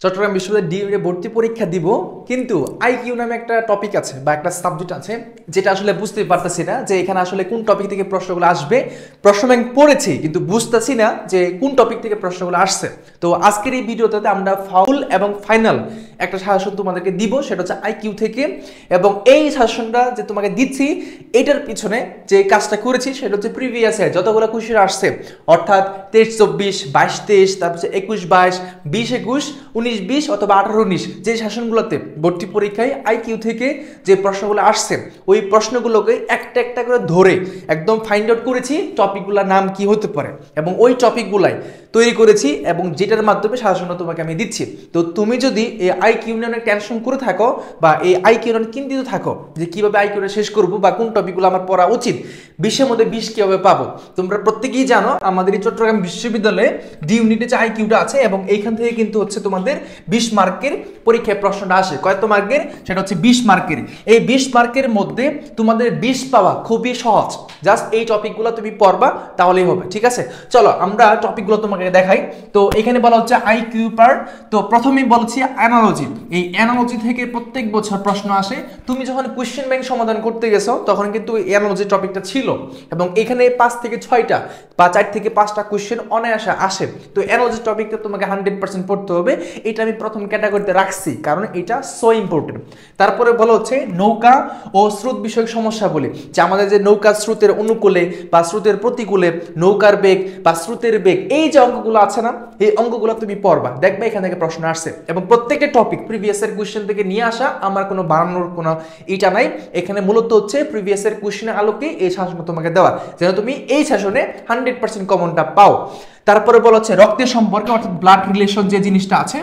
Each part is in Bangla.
চট্টগ্রাম বিশ্ববিদ্যালয়ে ডিএমএ ভর্তি পরীক্ষা দিব, কিন্তু আইকিউ নামে একটা টপিক আছে বা একটা সাবজেক্ট আছে যেটা আসলে বুঝতে পারতেছি না যে এখানে আসলে কোন টপিক থেকে প্রশ্নগুলো আসবে। প্রশ্ন ব্যাংক পড়েছি কিন্তু বুঝতেছি না যে কোন টপিক থেকে প্রশ্নগুলো আসছে। তো আজকের এই ভিডিওতে আমরা ফাউল এবং ফাইনাল একটা সাজেশন তোমাদেরকে দিব, সেটা হচ্ছে আইকিউ থেকে। এবং এই সাজেশনটা যে তোমাকে দিচ্ছি এটার পিছনে যে কাজটা করেছি সেটা হচ্ছে প্রিভিয়াস ইয়ার যতগুলো কোশ্চেন আসছে, অর্থাৎ 23-24, 22-23, তারপর 21-22, 20-21, 19-20 অথবা 18-19 যে সেশনগুলোতে ভর্তি পরীক্ষায় আইকিউ থেকে যে প্রশ্নগুলো আসছে ওই প্রশ্নগুলোকে একটা একটা করে ধরে একদম ফাইন্ড আউট করেছি টপিকগুলোর নাম কি হতে পারে এবং ওই টপিকগুলাই তৈরি করেছি এবং যেটার মাধ্যমে সাজেশনটা তোমাকে আমি দিচ্ছি। তো তুমি যদি এই আইকিউ নিয়ে অনেক টেনশন করে থাকো বা এই আইকিউ নিয়ে চিন্তিত থাকো যে কিভাবে আইকিউটা শেষ করবো বা কোন টপিকগুলো আমার পড়া উচিত, 20-এর মধ্যে 20 কিভাবে পাবো, তোমরা প্রত্যেকেই জানো আমাদের এই চট্টগ্রাম বিশ্ববিদ্যালয়ে ডি ইউনিটে যে আইকিউটা আছে এবং এইখান থেকে কিন্তু হচ্ছে তোমাদের 20 মার্কের পরীক্ষায় প্রশ্নটা আসে। কত মার্কের? সেটা হচ্ছে 20 মার্কের। এই 20 মার্কের মধ্যে তোমাদের 20 পাওয়া খুবই সহজ, জাস্ট এই টপিকগুলো তুমি পড়বা তাহলেই হবে, ঠিক আছে? চলো আমরা টপিকগুলো তোমাকে দেখাই। তো এখানে বলা হচ্ছে আইকিউ পার্ট। তো প্রথমেই বলছি অ্যানালজি। এই অ্যানালজি থেকে প্রত্যেক বছর প্রশ্ন আসে। তুমি যখন কোশ্চেন ব্যাংক সমাধান করতে গেছো তখন কিন্তু অ্যানালজি টপিকটা ছিল এবং এখানে 5 থেকে 6টা বা 4 থেকে 5টা কোশ্চেন অনায়াসে আসে। তো অ্যানালজি টপিকটা তোমাকে 100% পড়তে হবে। এটা আমি প্রথম ক্যাটাগরিতে রাখছি কারণ এটা সো ইম্পর্টেন্ট। তারপরে বলা হচ্ছে নৌকা ও স্রোত বিষয়ক সমস্যা বলে, যে আমাদের যে নৌকা স্রোতের অনুকূলে বা স্রোতের প্রতিকূলে নৌকার বেগ বা স্রোতের বেগ, এই যে অঙ্কগুলো আছে না, এই অঙ্কগুলো তুমি পড়বা, দেখবে এখান থেকে প্রশ্ন আসছে এবং প্রত্যেকটা টপিক প্রিভিয়াস এর কোশ্চেন থেকে নিয়ে আসা, আমার কোনো বানানোর কোনো এটা নাই। এখানে মূলত হচ্ছে প্রিভিয়াস এর কোশ্চেনের আলোকে এই শাসনটা তোমাকে দেওয়া, যেন তুমি এই শাসনে 100% কমনটা পাও। তারপরে বলা হচ্ছে রক্তের সম্পর্কে, অর্থাৎ ব্লাড রিলেশন যে জিনিসটা আছে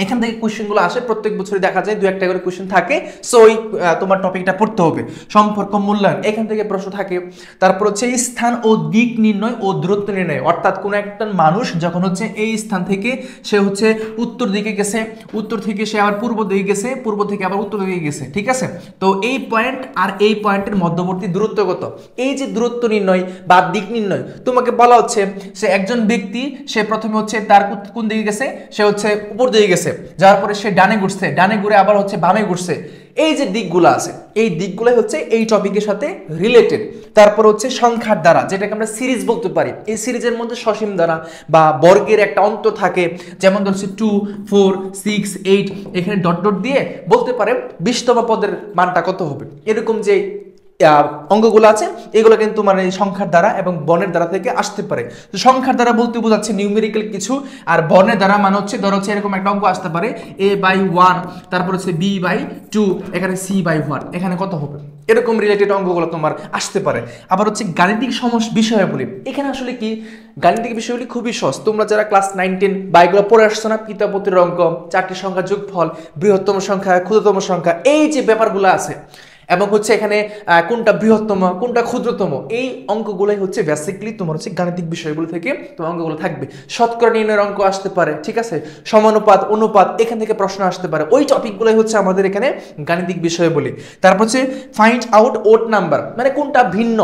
এখান থেকে কোশ্চেনগুলো আসে। প্রত্যেক বছরই দেখা যায় 2-1টা করে কোশ্চেন থাকে, সো ওই তোমার টপিকটা পড়তে হবে। সম্পর্ক মূল্যায়ন, এখান থেকে প্রশ্ন থাকে। তারপর হচ্ছে স্থান ও দিক নির্ণয় ও দূরত্ব নির্ণয়, অর্থাৎ কোনো একটা মানুষ যখন হচ্ছে এই স্থান থেকে সে হচ্ছে উত্তর দিকে গেছে, উত্তর থেকে সে আবার পূর্ব দিকে গেছে, পূর্ব থেকে আবার উত্তর দিকে গেছে, ঠিক আছে? তো এই পয়েন্ট আর এই পয়েন্টের মধ্যবর্তী দূরত্ব কত, এই যে দূরত্ব নির্ণয় বা দিক নির্ণয় তোমাকে বলা হচ্ছে সে একজন ব্যক্তি, সে প্রথমে হচ্ছে তার কোন দিকে গেছে, সে হচ্ছে উপর দিকে গেছে, যাওয়ার পরে সে ডানে ঘুরছে, ডানে ঘুরে আবার হচ্ছে বামে ঘুরছে। এই যে দিকগুলো আছে এই দিকগুলোই হচ্ছে এই টপিকের সাথে রিলেটেড। তারপর হচ্ছে সংখ্যার দ্বারা, যেটাকে আমরা সিরিজ বলতে পারি। এই সিরিজের মধ্যে সসীম দ্বারা বা বর্গের একটা অন্ত থাকে, যেমন ধরছে 2, 4, 6, 8, এখানে ডট ডট দিয়ে বলতে পারে 20তম পদের মানটা কত হবে। এরকম যে অঙ্কগুলো আছে এগুলো কিন্তু মানে সংখ্যার দ্বারা এবং বর্ণের দ্বারা থেকে আসতে পারে। তো সংখ্যার দ্বারা বলতে বোঝাচ্ছে নিউমেরিক্যাল কিছু, আর বর্ণের দ্বারা মানে হচ্ছে ধরো হচ্ছে এরকম একটা অঙ্ক আসতে পারে a/1, তারপর হচ্ছে b/2, এখানে c/1, এখানে কত হবে, এরকম রিলেটেড অঙ্কগুলো তোমার আসতে পারে। আবার হচ্ছে গাণিতিক বিষয়াবলী, এখানে আসলে কি গাণিতিক বিষয়গুলি খুবই সহজ। তোমরা যারা ক্লাস 9-10 বা এগুলো পড়ে আসছো না, পিতাপতির অঙ্ক, 4টি সংখ্যা যোগফল, বৃহত্তম সংখ্যা, ক্ষুদ্রতম সংখ্যা, এই যে ব্যাপারগুলো আছে এবং হচ্ছে এখানে কোনটা বৃহত্তম কোনটা ক্ষুদ্রতম, এই অঙ্কগুলোই হচ্ছে বেসিক্যালি তোমার হচ্ছে গাণিতিক বিষয়গুলো থেকে তোমার অঙ্কগুলো থাকবে। শতকরা নির্ণয়ের অঙ্ক আসতে পারে, ঠিক আছে? সমানুপাত, অনুপাত, এখান থেকে প্রশ্ন আসতে পারে। ওই টপিকগুলোই হচ্ছে আমাদের এখানে গাণিতিক বিষয় বলি। তারপর হচ্ছে ফাইন্ড আউট ওড নাম্বার, মানে কোনটা ভিন্ন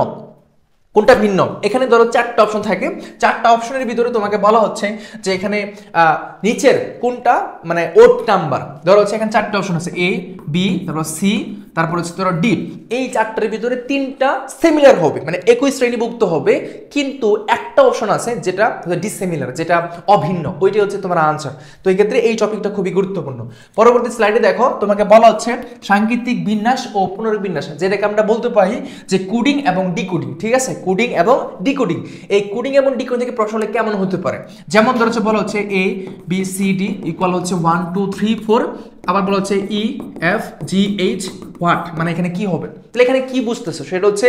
কোনটা ভিন্ন। এখানে ধরো 4টা অপশন থাকে, 4টা অপশনের ভিতরে তোমাকে বলা হচ্ছে যে এখানে নিচের কোনটা মানে ওড নাম্বার। ধরো হচ্ছে এখানে 4টা অপশন আছে, এ, বি, তারপর সি, তারপর হচ্ছে ধরো ডি। এই 4টার ভিতরে 3টা সিমিলার হবে, মানে একই শ্রেণীভুক্ত হবে, কিন্তু একটা অপশন আছে যেটা ডিসিমিলার, যেটা অভিন্ন, ওইটাই হচ্ছে তোমার আনসার। তো এই ক্ষেত্রে এই টপিকটা খুবই গুরুত্বপূর্ণ। পরবর্তী স্লাইডে দেখো তোমাকে বলা হচ্ছে সাংকেতিক বিন্যাস ও পুনর্বিন্যাস, যেটাকে আমরা বলতে পারি যে কোডিং এবং ডিকোডিং, ঠিক আছে? কোডিং এবং ডিকোডিং, এই কোডিং এবং ডিকোডিং থেকে প্রশ্ন কেমন হতে পারে, যেমন ধরো হচ্ছে বলা হচ্ছে a b c d equal হচ্ছে 1 2 3 4, আবার বলা হচ্ছে E F G H what, মানে এখানে কি হবে। তাহলে এখানে কি বুঝতেছো, সেটা হচ্ছে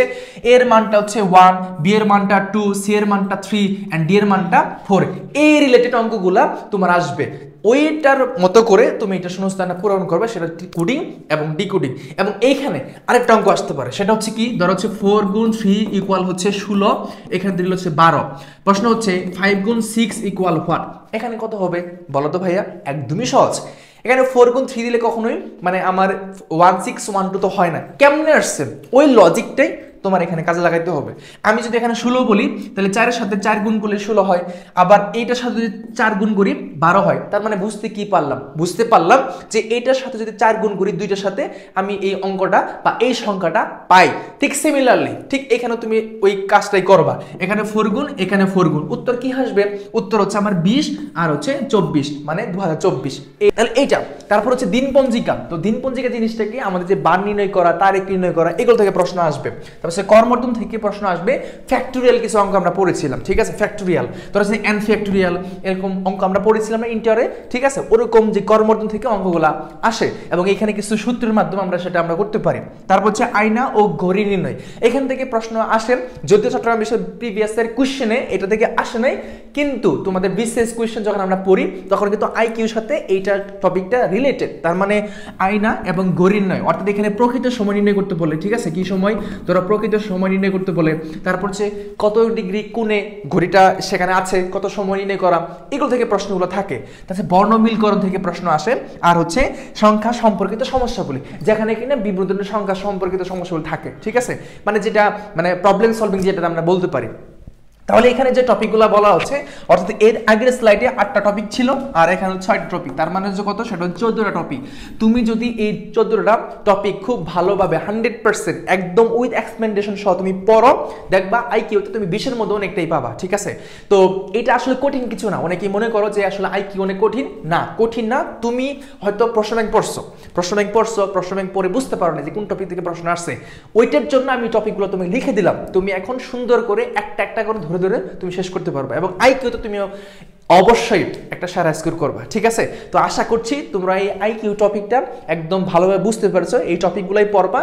এর মানটা হচ্ছে 1, বি এর মানটা 2, সি এর মানটা 3 এন্ড ডি এর মানটা 4। এই রিলেটেড অঙ্কগুলা তোমার আসবে, ওইটার মতো করে তুমি এটা শূন্যস্থানটা পূরণ করবে, সেটা কোডিং এবং ডিকোডিং। এবং এইখানে আরেকটা অঙ্ক আসতে পারে, সেটা হচ্ছে কি, ধরো হচ্ছে 4 গুণ 3 ইকুয়াল হচ্ছে 16, এখানে দিল হচ্ছে 12। প্রশ্ন হচ্ছে 5 গুণ 6 ইকুয়াল হোয়াট, এখানে কত হবে বলো তো ভাইয়া? একদমই সহজ। এখানে 4 গুণ 3 দিলে কখনোই মানে আমার 1 6 1 2 তো হয় না, কেমনে আসছে ওই লজিকটাই তোমার এখানে কাজে লাগাইতে হবে। আমি যদি এখানে 16 বলি তাহলে 4 এর সাথে 4 গুণ করলে 16 হয়, আবার এইটার সাথে যদি 4 গুণ করি 12 হয়। তার মানে বুঝতে কি পারলাম? বুঝতে পারলাম যে এইটার সাথে যদি 4 গুণ করি দুইটার সাথে আমি এই অঙ্কটা বা এই সংখ্যাটা পাই। ঠিক সিমিলারলি ঠিক এখানে তুমি ওই কাজটাই করবা, এখানে 4 গুণ এখানে 4 গুণ, উত্তর কি আসবে? উত্তর হচ্ছে আমার 20 আর হচ্ছে 24 মানে 2024। তাহলে এইটা। তারপর হচ্ছে দিনপঞ্জিকা। তো দিনপঞ্জিকা জিনিসটা কি? আমাদের যে বার নির্ণয় করা, তারিখ নির্ণয় করা, এগুলো থেকে প্রশ্ন আসবে। তারপর সে কর্মর্দন থেকে প্রশ্ন আসবে। ফ্যাক্টোরিয়াল কিছু অঙ্ক আমরা পড়েছিলাম, ঠিক আছে? ফ্যাক্টোরিয়াল ধরো যে এন ফ্যাক্টোরিয়াল এরকম অঙ্ক আমরা পড়েছিলাম না ইন্টারে, ঠিক আছে? ওরকম যে কর্মর্দন থেকে অঙ্কগুলা আসে এবং এখানে কিছু সূত্রের মাধ্যমে আমরা করতে পারি। তারপর হচ্ছে আয়না ও ঘড়ি নির্ণয়, এখান থেকে প্রশ্ন আসে। যদিও চট্টগ্রাম বিশ্বের প্রিভিয়াস এর কোশ্চেনে এটা থেকে আসে নাই, কিন্তু তোমাদের বিশেষ কোশ্চেন যখন আমরা পড়ি তখন কিন্তু আইকিউর সাথে এইটা টপিকটা রিলেটেড। তার মানে আয়না এবং ঘড়ি নির্ণয়, অর্থাৎ এখানে প্রকৃত সময় নির্ণয় করতে বলে, ঠিক আছে? কি সময়? ধরো প্রকৃত সময় নির্ণয় করতে বলে। তারপর হচ্ছে কত ডিগ্রি কোণে ঘড়িটা সেখানে আছে, কত সময় নির্ণয় করা, এগুলো থেকে প্রশ্নগুলো থাকে। তাছাড়া বর্ণমিলকরণ থেকে প্রশ্ন আসে। আর হচ্ছে সংখ্যা সম্পর্কিত সমস্যাগুলি, যেখানে কিনা বিভিন্ন ধরনের সংখ্যা সম্পর্কিত সমস্যাগুলো থাকে, ঠিক আছে? মানে যেটা মানে প্রবলেম সলভিং যেটা আমরা বলতে পারি। তাহলে এখানে যে টপিকগুলো বলা হচ্ছে, অর্থাৎ এর আগের স্লাইডে 8টা টপিক ছিল আর এখানে 6টা টপিক, তার মানে হচ্ছে কত? সেটা 14টা টপিক। তুমি যদি এই 14টা টপিক খুব ভালোভাবে 100% একদম উইথ এক্সপ্লেনেশন সহ তুমি পড়ো, দেখবা আইকিউতে তুমি 20-এর মধ্যে অনেকটাই পাবা, ঠিক আছে? তো এটা আসলে কঠিন কিছু না। অনেকেই মনে করো যে আসলে আইকিউ অনেক কঠিন, না কঠিন না। তুমি হয়তো প্রশ্ন ব্যাংক পড়ে বুঝতে পারো না যে কোন টপিক থেকে প্রশ্ন আসছে, ওইটার জন্য আমি টপিকগুলো তুমি লিখে দিলাম। তুমি এখন সুন্দর করে একটা একটা করে ধরে ধরে তুমি শেষ করতে পারবে এবং আইকিউ তো তুমি অবশ্যই একটা সারা স্কোর করবা, ঠিক আছে? তো আশা করছি তোমরা এই আইকিউ টপিকটা একদম ভালোভাবে বুঝতে পারছো। এই টপিকগুলোই পড়বা।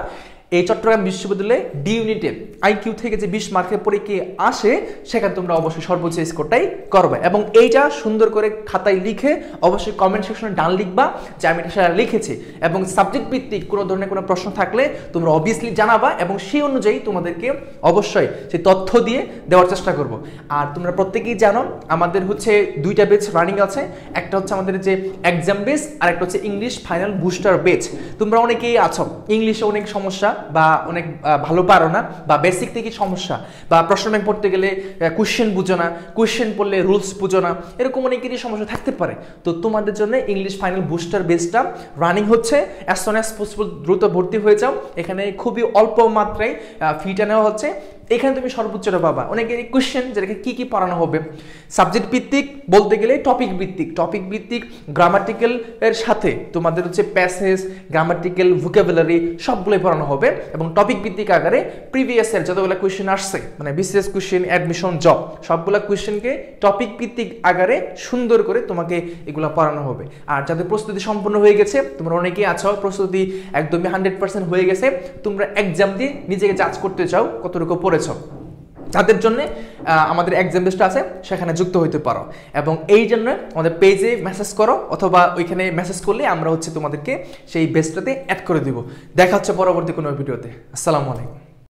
এই চট্টগ্রাম বিশ্ববিদ্যালয়ে ডি ইউনিটে আইকিউ থেকে যে 20 মার্কের পরীক্ষা আসে সেখানে তোমরা অবশ্যই সর্বোচ্চ স্কোরটাই করবে এবং এইটা সুন্দর করে খাতায় লিখে অবশ্যই কমেন্ট সেকশনে ডান লিখবা যে আমি এটা সেটা লিখেছি। এবং সাবজেক্ট ভিত্তিক কোনো ধরনের কোনো প্রশ্ন থাকলে তোমরা অবভিয়াসলি জানাবা এবং সেই অনুযায়ী তোমাদেরকে অবশ্যই সেই তথ্য দিয়ে দেওয়ার চেষ্টা করব। আর তোমরা প্রত্যেকেই জানো আমাদের হচ্ছে 2টা ব্যাচ রানিং আছে। একটা হচ্ছে আমাদের যে এক্সাম বেস আর একটা হচ্ছে ইংলিশ ফাইনাল বুস্টার ব্যাচ। তোমরা অনেকেই আছো ইংলিশে অনেক সমস্যা বা অনেক ভালো পারো না বা বেসিক থেকে সমস্যা বা প্রশ্ন ব্যাংক পড়তে গেলে কোশ্চেন বুঝো না, কোশ্চেন পড়লে রুলস বুঝো না, এরকম অনেকেরই সমস্যা থাকতে পারে। তো তোমাদের জন্য ইংলিশ ফাইনাল বুস্টার বেসটা রানিং হচ্ছে। অ্যাজ সুন অ্যাজ পসিবল দ্রুত ভর্তি হয়ে যাও। এখানে খুবই অল্প মাত্রায় ফিটা নেওয়া হচ্ছে। এখানে তুমি সর্বোচ্চটা পাবা। অনেকের কোশ্চেন যেটাকে কি পড়ানো হবে সাবজেক্ট ভিত্তিক বলতে গেলে টপিক ভিত্তিক গ্রামাটিক্যাল এর সাথে তোমাদের হচ্ছে প্যাসেজ, গ্রামাটিক্যাল, ভোকাবুলারি সবগুলোই পড়ানো হবে এবং টপিক ভিত্তিক আকারে প্রিভিয়াস এর যতগুলো কোশ্চেন আসছে মানে বিসিএস কোশ্চেন, অ্যাডমিশন, জব সবগুলা কোশ্চেনকে টপিক ভিত্তিক আকারে সুন্দর করে তোমাকে এগুলো পড়ানো হবে। আর যাদের প্রস্তুতি সম্পূর্ণ হয়ে গেছে, তোমরা অনেকেই আছো প্রস্তুতি একদমই 100% হয়ে গেছে, তোমরা এক্সাম দিয়ে নিজেকে জাজ করতে চাও কতটুকু পড়েছ, যাদের জন্য আমাদের এক্সাম বেসটা আছে সেখানে যুক্ত হইতে পারো এবং এই জন্য আমাদের পেজে মেসেজ করো অথবা ওইখানে মেসেজ করলে আমরা হচ্ছে তোমাদেরকে সেই বেসটাতে অ্যাড করে দিব। দেখা হচ্ছে পরবর্তী কোনো ভিডিওতে। আসসালামু আলাইকুম।